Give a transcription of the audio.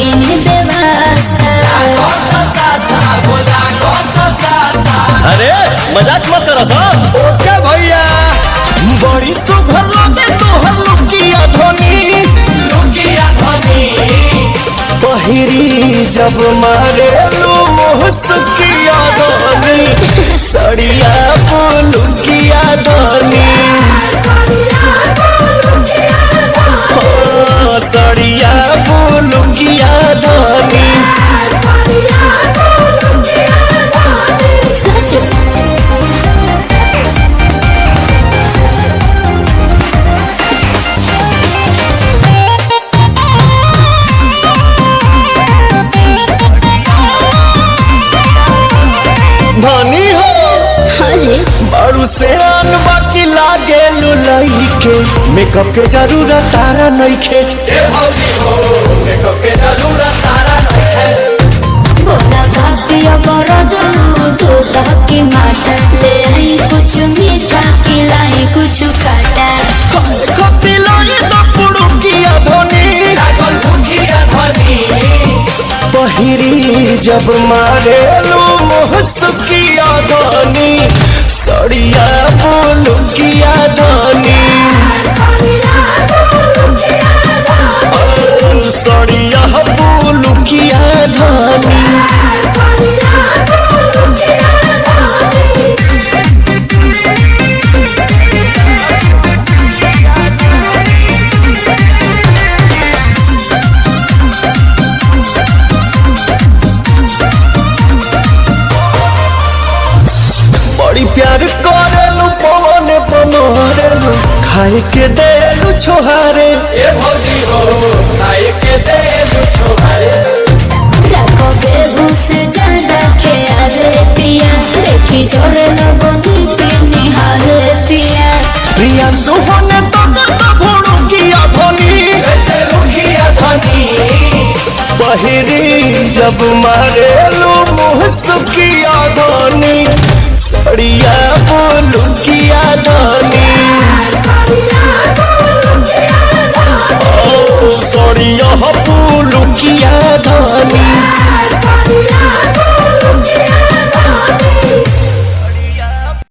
कोई व्यवस्था। अरे मजाक मत करो तो। ओके भैया। बड़ी सुघर लगे तोहर लुकिया धोनी, लुकिया धनी पहिरी जब मारे लू मुहसुकिया धोनी, सड़िया पुलुकिया धोनी, सड़िया पुलुकिया धोनी। धनी हो हाँ जी। बारू से आन बाकी लागे लुलाई के, मेकअप के जरूरत तारा नइखे। ए भौजी हो मेकअप के जरूरत तारा नइखे। बोला भापिया बड़ा जानू तो सहकी माटा, ले आई कुछ मीठा खिलाई कुछ खट्टा। कति लागे तो पुड़ुकिया धोनी, लागल भूखिया धनी पहिरी जब मारे लू मुहसुकिया धोनी, सड़िया पुलुकिया धोनी, सड़िया पुलुकिया धोनी। बड़ी प्यार करेलू पवन पमरेलू, खाए के देलू छोहारे। ए भौजी हो खाए के दे छोहारे। रखो बेबू से ज्यादा ख्याल पिया, देखी जोरे लगनी के निहाल पिया। प्रिया सुहने तो भुड़ुकिया धोनी, ऐसे रुखिया धनी पहिरी जब मारेलू मुहसुकिया धोनी, सड़िया पुलुकिया धोनी, सड़िया पुलुकिया